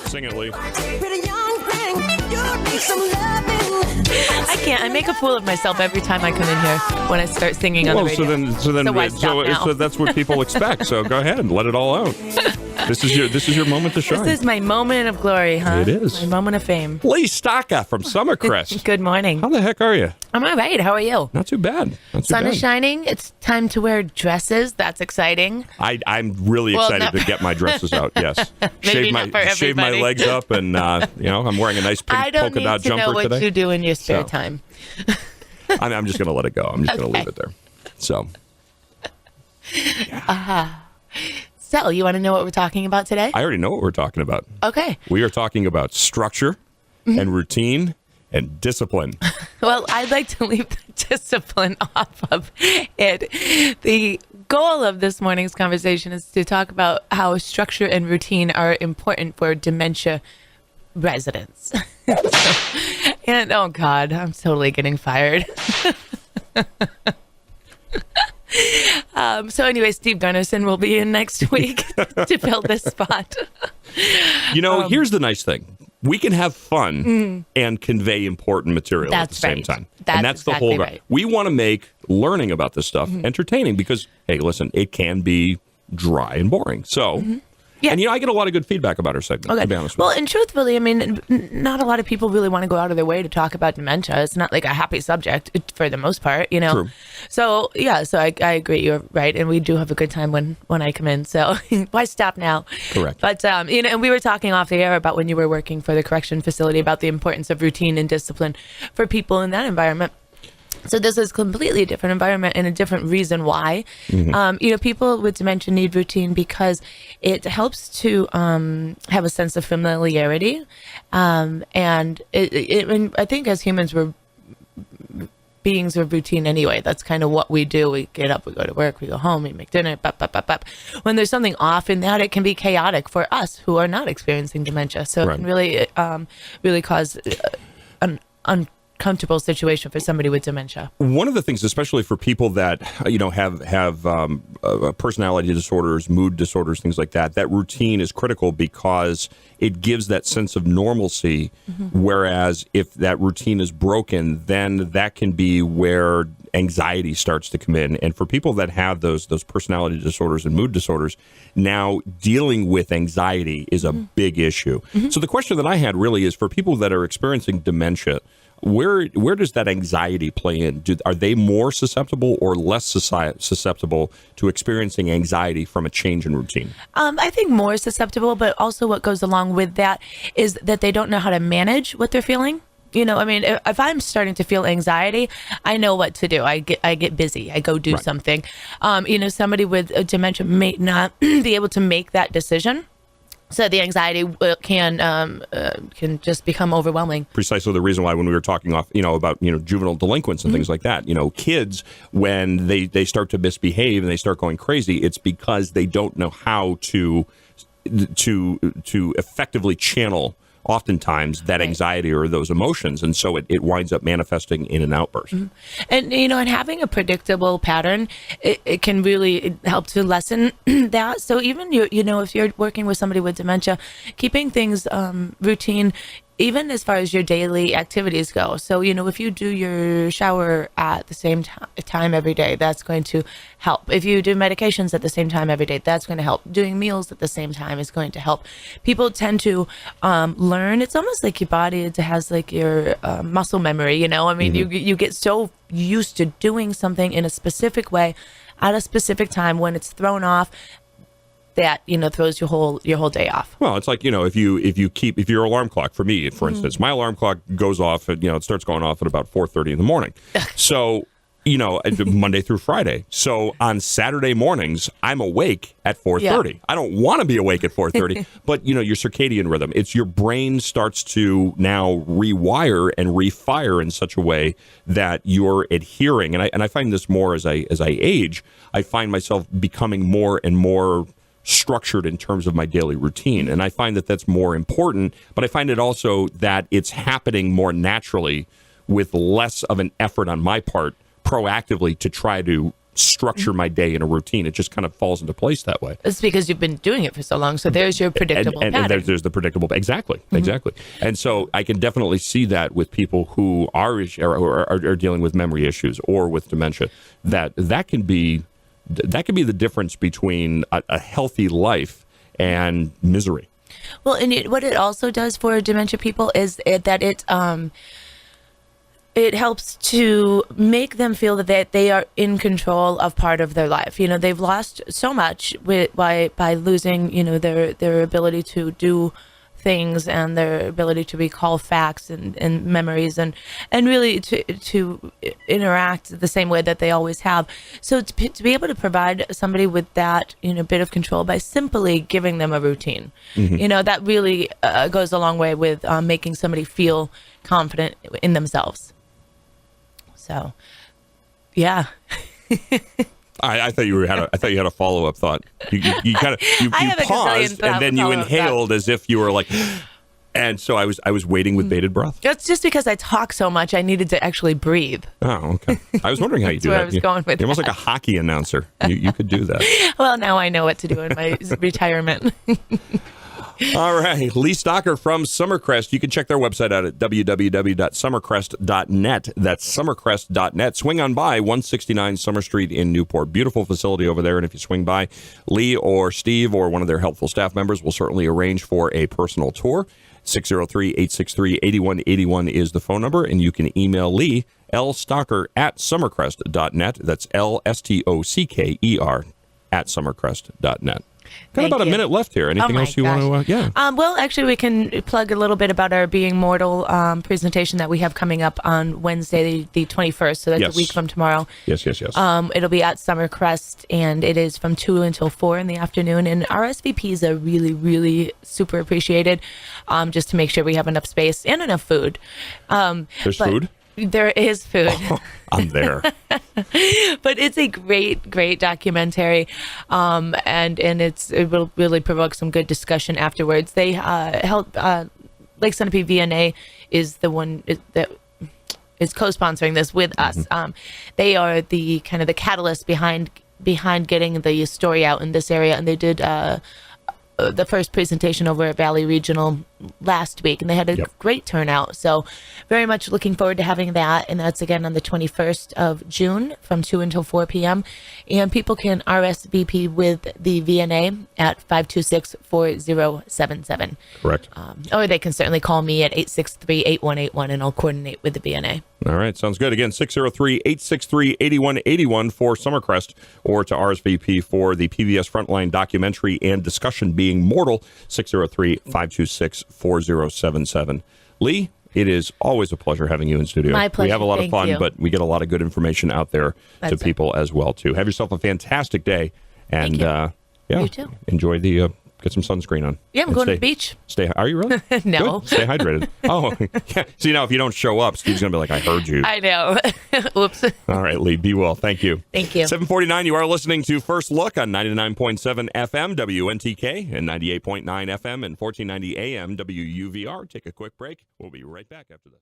Sing it, Leigh. I can't. I make a fool of myself every time I come in here when I start singing on the radio. So that's what people expect. So go ahead and let it all out. This is your moment to shine. This is my moment of glory, huh? It is. My moment of fame. Leigh Stocker from Summercrest. Good morning. How the heck are you? I'm all right. How are you? Not too bad. Sun is shining. It's time to wear dresses. That's exciting. I'm really excited to get my dresses out. Yes. Shave my legs up, and I'm wearing a nice pink polka dot jumper today. I don't need to know what you do in your spare time. I'm just going to let it go. I'm just going to leave it there. So. Yeah. So, you want to know what we're talking about today? I already know what we're talking about. Okay. We are talking about structure and routine and discipline. Well, I'd like to leave the discipline off of it. The goal of this morning's conversation is to talk about how structure and routine are important for dementia residents. And, oh, God, I'm totally getting fired. So anyway, Steve Gunnarsson will be in next week to fill this spot. Here's the nice thing. We can have fun and convey important material at the same time. And that's exactly the whole right. We want to make learning about this stuff entertaining because, hey, listen, it can be dry and boring. So... Yeah. And, I get a lot of good feedback about our segment, to be honest with you. Well, and truthfully, I mean, not a lot of people really want to go out of their way to talk about dementia. It's not like a happy subject for the most part, True. So, yeah, I agree. You're right. And we do have a good time when I come in. So why stop now? Correct. But, and we were talking off the air about when you were working for the correction facility about the importance of routine and discipline for people in that environment. So this is completely different environment and a different reason why. People with dementia need routine because it helps to have a sense of familiarity. And I think as humans, we're beings of routine anyway. That's kind of what we do. We get up, we go to work, we go home, we make dinner, When there's something off in that, it can be chaotic for us who are not experiencing dementia. So it can really cause an uncomfortable situation for somebody with dementia. One of the things, especially for people that have personality disorders, mood disorders, things like that, that routine is critical because it gives that sense of normalcy. Whereas if that routine is broken, then that can be where anxiety starts to come in. And for people that have those personality disorders and mood disorders, now dealing with anxiety is a big issue. So the question that I had really is for people that are experiencing dementia, where does that anxiety play in? Are they more susceptible or less susceptible to experiencing anxiety from a change in routine? I think more susceptible, but also what goes along with that is that they don't know how to manage what they're feeling. If I'm starting to feel anxiety, I know what to do. I get busy. I go do something. Somebody with dementia may not be able to make that decision. So the anxiety can just become overwhelming. Precisely the reason why when we were talking about juvenile delinquents and things like that, kids, when they start to misbehave and they start going crazy, it's because they don't know how to effectively channel oftentimes that anxiety or those emotions, and so it winds up manifesting in an outburst. And and having a predictable pattern, it can really help to lessen that. So even if you're working with somebody with dementia, keeping things routine, even as far as your daily activities go. So, if you do your shower at the same time every day, that's going to help. If you do medications at the same time every day, that's going to help. Doing meals at the same time is going to help. People tend to learn. It's almost like your body has like your muscle memory, you get so used to doing something in a specific way at a specific time. When it's thrown off, that throws your whole day off. Well, it's like if your alarm clock, for me, for instance, my alarm clock goes off at, it starts going off at about 4:30 in the morning. So Monday through Friday. So on Saturday mornings, I'm awake at 4:30. Yeah. I don't want to be awake at 4:30, but your circadian rhythm, it's your brain starts to now rewire and refire in such a way that you're adhering. And I find this more as I age. I find myself becoming more and more structured in terms of my daily routine. And I find that that's more important, but I find it also that it's happening more naturally with less of an effort on my part proactively to try to structure my day in a routine. It just kind of falls into place that way. It's because you've been doing it for so long. So there's your predictable pattern. And there's the predictable. Exactly. And so I can definitely see that with people who are dealing with memory issues or with dementia, that can be the difference between a healthy life and misery. Well, and what it also does for dementia people is that it helps to make them feel that they are in control of part of their life. You know, they've lost so much by losing, you know, their ability to do things and their ability to recall facts and memories and really to interact the same way that they always have. So to be able to provide somebody with that, you know, bit of control by simply giving them a routine, you know, that really goes a long way with making somebody feel confident in themselves. So, yeah. I thought you had a follow-up thought. You paused and then you inhaled as if you were like, and so I was waiting with bated breath. That's just because I talk so much. I needed to actually breathe. Oh, okay. I was wondering how you do that. I was going with You're almost like a hockey announcer. You could do that. Well, now I know what to do in my retirement. All right. Leigh Stocker from Summercrest. You can check their website out at www.summercrest.net. That's summercrest.net. Swing on by 169 Summer Street in Newport. Beautiful facility over there. And if you swing by, Leigh or Steve or one of their helpful staff members will certainly arrange for a personal tour. 603-863-8181 is the phone number. And you can email Leigh, lstocker@summercrest.net. That's LSTOCKER @summercrest.net. Got about a minute left here. Anything else you want to? Yeah. Well, actually, we can plug a little bit about our Being Mortal presentation that we have coming up on Wednesday, the 21st. So that's a week from tomorrow. Yes. It'll be at Summercrest, and it is from 2 until 4 in the afternoon. And RSVPs are really, really super appreciated, just to make sure we have enough space and enough food. There's food? There is food. Oh, I'm there. But it's a great documentary, and it will really provoke some good discussion afterwards. They held Lake Sunapee VNA is the one that is co-sponsoring this with us. They are the kind of the catalyst behind getting the story out in this area, and they did the first presentation over at Valley Regional last week, and they had a great turnout. So very much looking forward to having that. And that's again on the 21st of June from 2 until 4 p.m. And people can RSVP with the VNA at 526-4077. Correct. Or they can certainly call me at 863-8181 and I'll coordinate with the VNA. All right. Sounds good. Again, 603-863-8181 for Summercrest, or to RSVP for the PBS Frontline documentary and discussion Being Mortal, 603-526-4077. Leigh, it is always a pleasure having you in studio. My pleasure. We have a lot of fun, you. but we get a lot of good information out there to people as well, too. Have yourself a fantastic day. And, you too. Enjoy the... Get some sunscreen on. Yeah, I'm going to the beach. Are you really? No. Good. Stay hydrated. Oh, yeah. See, now if you don't show up, Steve's going to be like, I heard you. I know. Oops. All right, Leigh, be well. Thank you. Thank you. 749, you are listening to First Look on 99.7 FM, WNTK, and 98.9 FM and 1490 AM, WUVR. Take a quick break. We'll be right back after this.